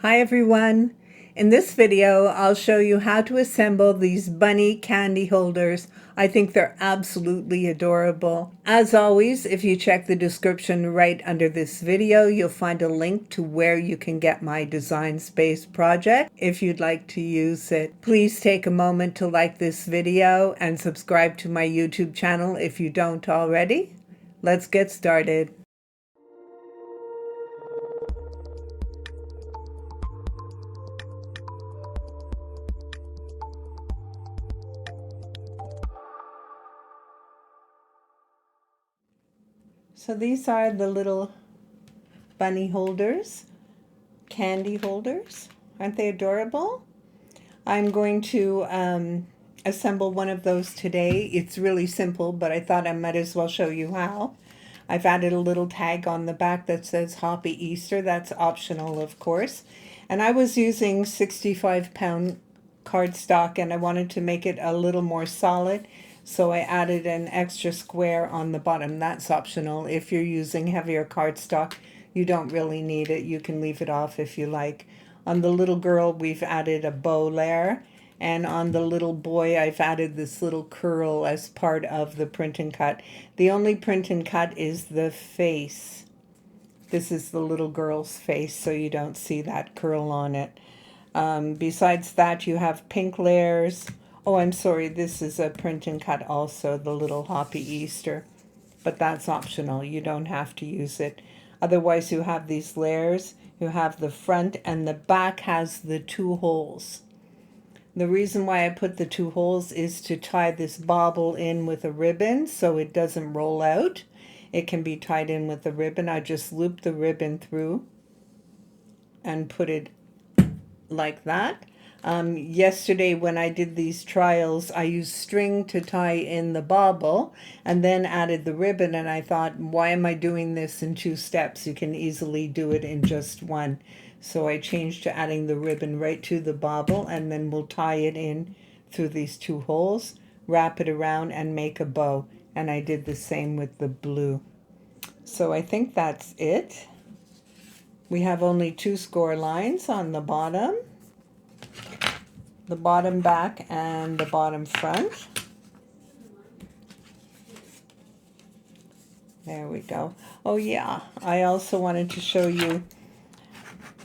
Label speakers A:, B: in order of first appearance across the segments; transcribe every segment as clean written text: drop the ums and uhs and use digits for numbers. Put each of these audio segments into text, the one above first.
A: Hi everyone! In this video I'll show you how to assemble these bunny candy holders. I think they're absolutely adorable. As always, if you check the description right under this video, you'll find a link to where you can get my Design Space project if you'd like to use it. Please take a moment to like this video and subscribe to my YouTube channel if you don't already. Let's get started. So these are the little bunny holders, candy holders. Aren't they adorable? I'm going to assemble one of those today. It's really simple, but I thought I might as well show you how. I've added a little tag on the back that says HOPPY Easter. That's optional, of course. And I was using 65-pound cardstock, and I wanted to make it a little more solid. So I added an extra square on the bottom. That's optional. If you're using heavier cardstock, you don't really need it. You can leave it off if you like. On the little girl, we've added a bow layer. And on the little boy, I've added this little curl as part of the print and cut. The only print and cut is the face. This is the little girl's face, so you don't see that curl on it. Besides that, you have pink layers. Oh, I'm sorry, this is a print and cut also, the little HOPPY Easter. But that's optional, you don't have to use it. Otherwise, you have these layers. You have the front, and the back has the two holes. The reason why I put the two holes is to tie this bauble in with a ribbon so it doesn't roll out. It can be tied in with a ribbon. I just loop the ribbon through and put it like that. Yesterday when I did these trials, I used string to tie in the bauble and then added the ribbon, and I thought, why am I doing this in two steps? You can easily do it in just one. So I changed to adding the ribbon right to the bauble, and then we'll tie it in through these two holes, wrap it around, and make a bow. And I did the same with the blue. So I think that's it. We have only two score lines on the bottom back and the bottom front. There we go. Oh yeah, I also wanted to show you,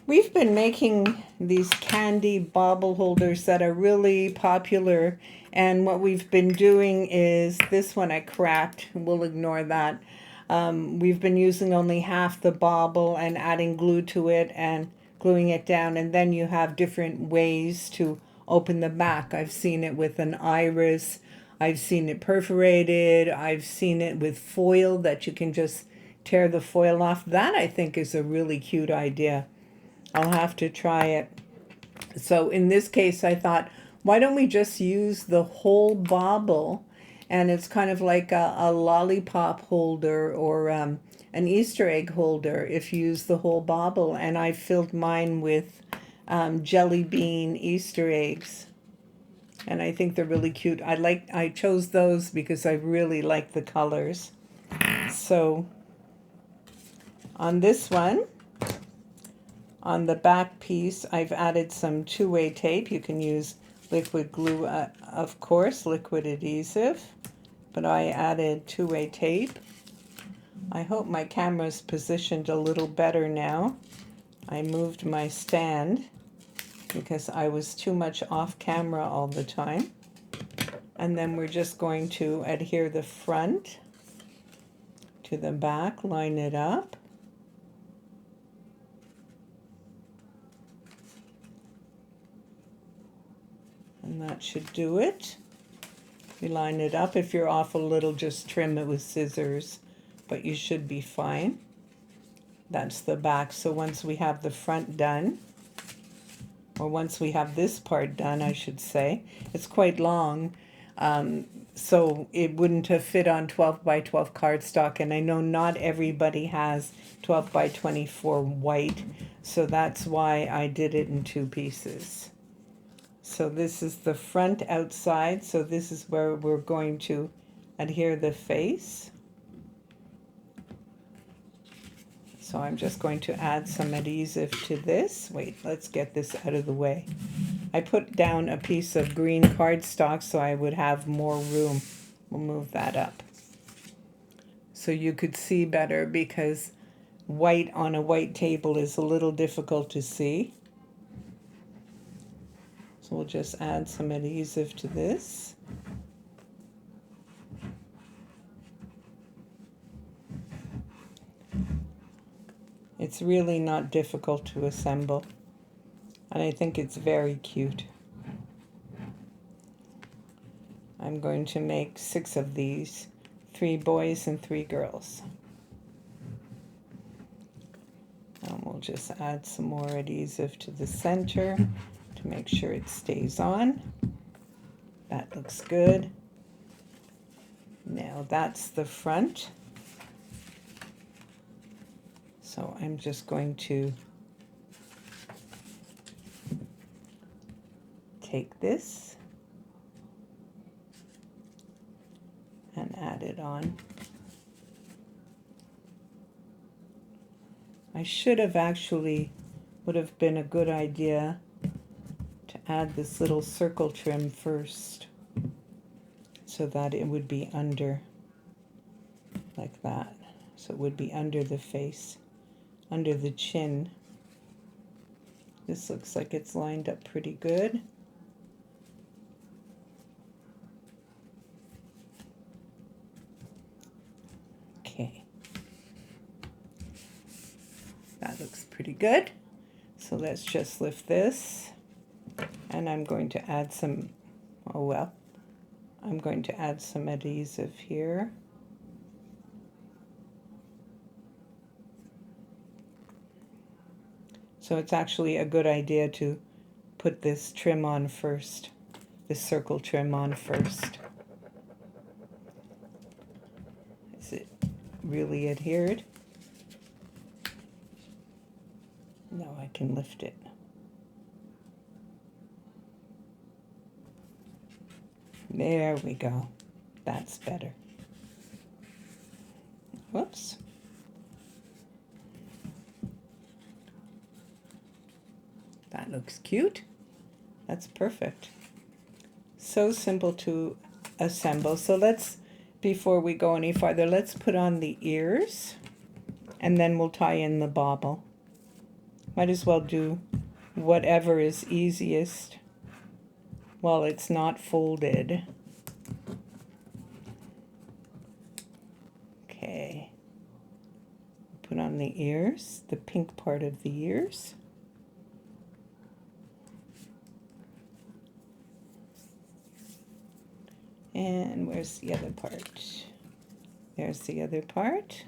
A: we've been making these candy bauble holders that are really popular, and what we've been doing is, this one I cracked, we'll ignore that. We've been using only half the bauble and adding glue to it and gluing it down, and then you have different ways to open the back. I've seen it with an iris, I've seen it perforated, I've seen it with foil that you can just tear the foil off. That I think is a really cute idea. I'll have to try it. So in this case, I thought, why don't we just use the whole bauble? And it's kind of like a lollipop holder or an Easter egg holder if you use the whole bauble. And I filled mine with jelly bean Easter eggs. And I think they're really cute. I chose those because I really like the colors. So on this one, on the back piece, I've added some two-way tape. You can use liquid glue, of course, liquid adhesive, but I added two-way tape. I hope my camera's positioned a little better now. I moved my stand because I was too much off camera all the time. And then we're just going to adhere the front to the back, line it up. And that should do it. You line it up. If you're off a little, just trim it with scissors, but you should be fine. That's the back. So once we have the front done, or once we have this part done, I should say, it's quite long, so it wouldn't have fit on 12 by 12 cardstock, and I know not everybody has 12 by 24 white, so that's why I did it in two pieces. So this is the front outside, so this is where we're going to adhere the face. So So I'm just going to add some adhesive to this. Wait, let's get this out of the way. I put down a piece of green cardstock so I would have more room. We'll move that up so you could see better, because white on a white table is a little difficult to see. So we'll just add some adhesive to this. It's really not difficult to assemble, and I think it's very cute. I'm going to make 6 of these, 3 boys and 3 girls. And we'll just add some more adhesive to the center to make sure it stays on. That looks good. Now that's the front. So I'm just going to take this and add it on. I should have actually, would have been a good idea to add this little circle trim first, so that it would be under, like that. So it would be under the face, under the chin. This looks like it's lined up pretty good. Okay. That looks pretty good. So let's just lift this, and I'm going to add some, I'm going to add some adhesive here. So it's actually a good idea to put this trim on first, this circle trim on first. Is it really adhered? No, I can lift it. There we go. That's better. Whoops. That looks cute. That's perfect. So simple to assemble. So let's, before we go any farther, let's put on the ears, and then we'll tie in the bauble. Might as well do whatever is easiest while it's not folded. Okay. Put on the ears, the pink part of the ears. And where's the other part? There's the other part.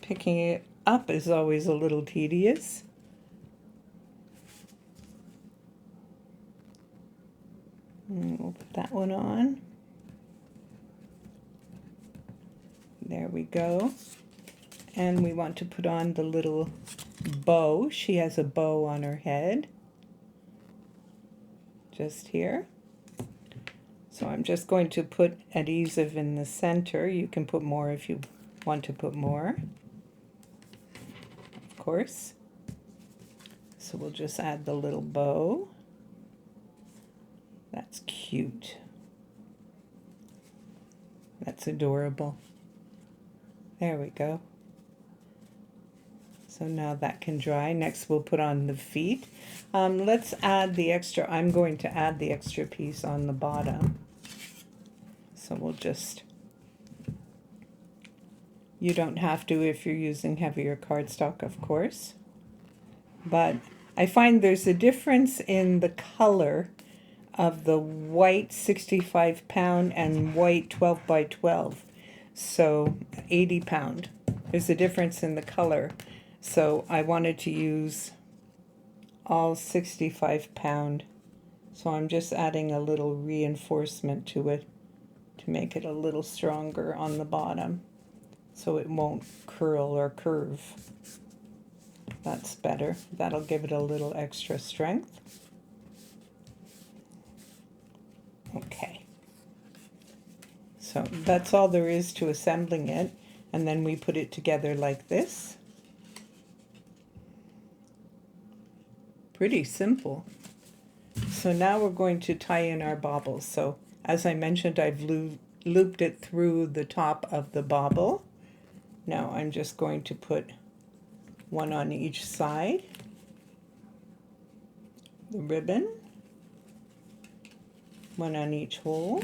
A: Picking it up is always a little tedious. And we'll put that one on. There we go. And we want to put on the little bow. She has a bow on her head. Just here. So I'm just going to put adhesive in the center. You can put more if you want to put more, of course. So we'll just add the little bow. That's cute. That's adorable. There we go. So now that can dry. Next we'll put on the feet. Let's add the extra, I'm going to add the extra piece on the bottom. So we'll just, you don't have to if you're using heavier cardstock, of course. But I find there's a difference in the color of the white 65 pound and white 12 by 12. So 80 pound. There's a difference in the color. So I wanted to use all 65 pound. So I'm just adding a little reinforcement to it to make it a little stronger on the bottom. so it won't curl or curve. That's better. That'll give it a little extra strength. Okay. So that's all there is to assembling it. And then we put it together like this. Pretty simple. So now we're going to tie in our baubles. So as I mentioned, I've looped it through the top of the bauble. Now I'm just going to put one on each side. The ribbon. One on each hole.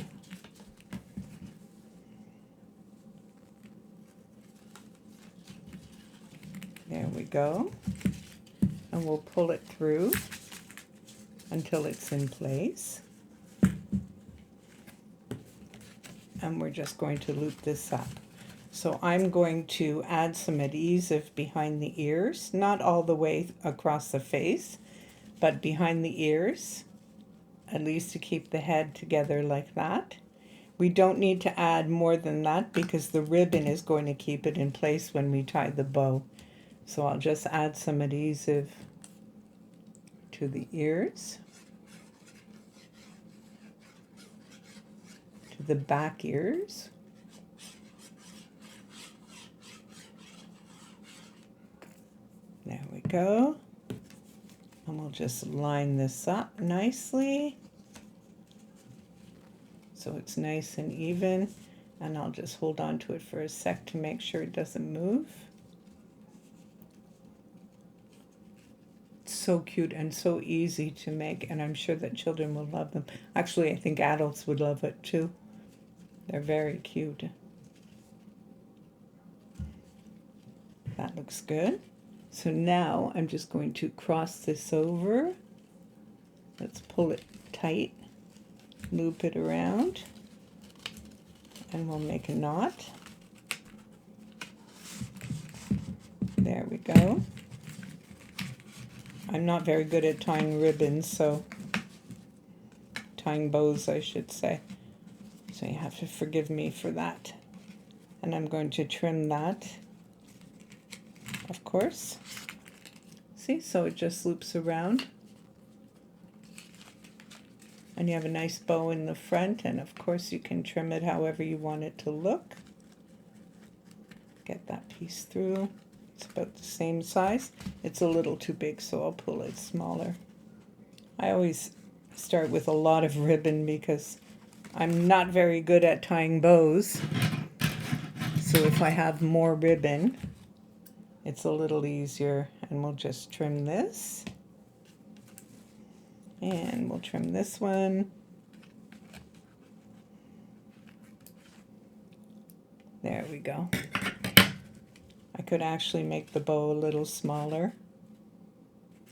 A: There we go. And we'll pull it through until it's in place. And we're just going to loop this up. So I'm going to add some adhesive behind the ears, not all the way across the face, but behind the ears, at least to keep the head together like that. We don't need to add more than that because the ribbon is going to keep it in place when we tie the bow. So I'll just add some adhesive to the ears, to the back ears. There we go. And we'll just line this up nicely so it's nice and even. And I'll just hold on to it for a sec to make sure it doesn't move. So cute and so easy to make, and I'm sure that children will love them. Actually, I think adults would love it too. They're very cute. That looks good. So now I'm just going to cross this over. Let's pull it tight, loop it around, and we'll make a knot. There we go. I'm not very good at tying ribbons, so tying bows, I should say. So you have to forgive me for that. And I'm going to trim that, of course. See, so it just loops around. And you have a nice bow in the front, and of course you can trim it however you want it to look. Get that piece through. It's about the same size. It's a little too big, so I'll pull it smaller. I always start with a lot of ribbon because I'm not very good at tying bows. So if I have more ribbon, it's a little easier. And we'll just trim this. And we'll trim this one. There we go. I could actually make the bow a little smaller.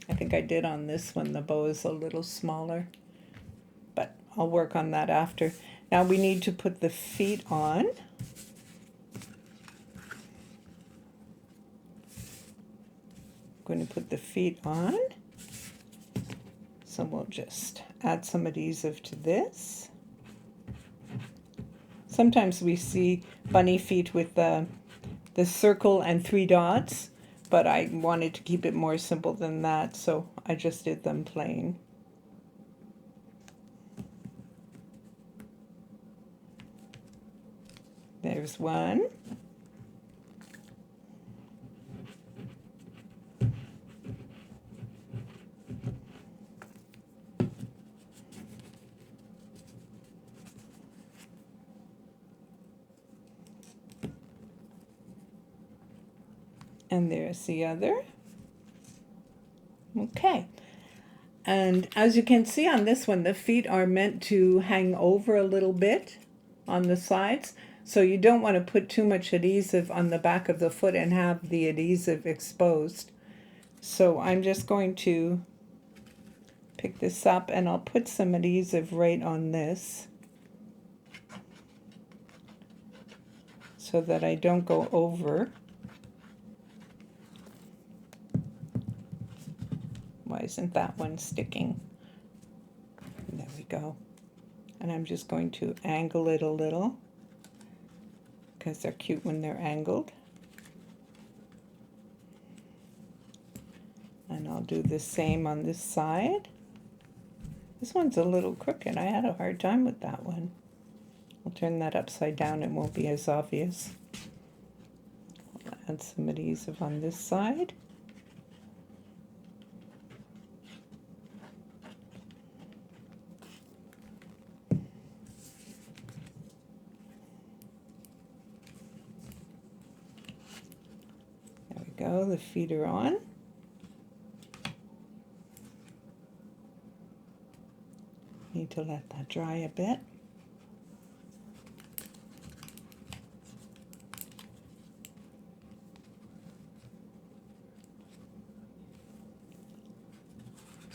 A: I think I did on this one. The bow is a little smaller, but I'll work on that after. Now we need to put the feet on. I'm going to put the feet on. So we'll just add some adhesive to this. Sometimes we see bunny feet with the circle and 3 dots, but I wanted to keep it more simple than that, so I just did them plain. There's one. And there's the other. Okay. And as you can see on this one, the feet are meant to hang over a little bit on the sides. So you don't want to put too much adhesive on the back of the foot and have the adhesive exposed. So I'm just going to pick this up and I'll put some adhesive right on this so that I don't go over. Why isn't that one sticking? There we go. And I'm just going to angle it a little. because they're cute when they're angled. And I'll do the same on this side. This one's a little crooked. I had a hard time with that one. I'll turn that upside down. It won't be as obvious. I'll add some adhesive on this side. There we go. The feet are on. Need to let that dry a bit.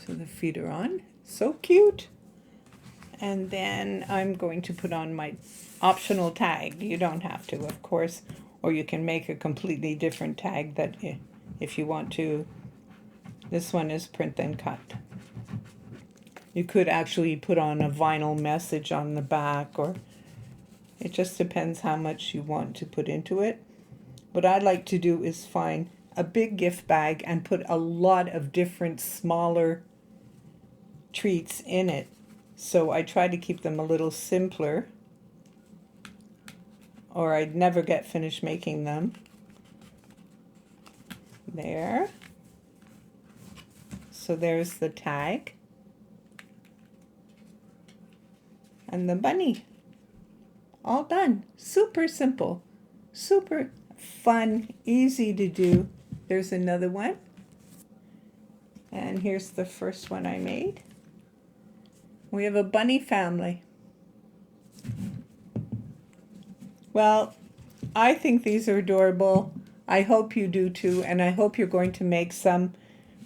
A: So the feet are on. So cute. And then I'm going to put on my optional tag. You don't have to, of course, or you can make a completely different tag that if you want to. This one is print and cut. You could actually put on a vinyl message on the back, or it just depends how much you want to put into it. What I like to do is find a big gift bag and put a lot of different smaller treats in it. So I try to keep them a little simpler, or I'd never get finished making them. There. So there's the tag. And the bunny. All done. Super simple. Super fun. Easy to do. There's another one. And here's the first one I made. We have a bunny family. Well, I think these are adorable. I hope you do too, and I hope you're going to make some.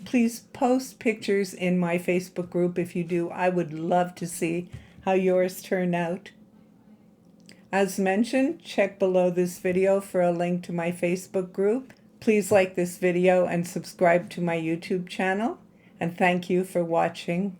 A: Please post pictures in my Facebook group if you do. I would love to see how yours turn out. As mentioned, check below this video for a link to my Facebook group. Please like this video and subscribe to my YouTube channel. And thank you for watching.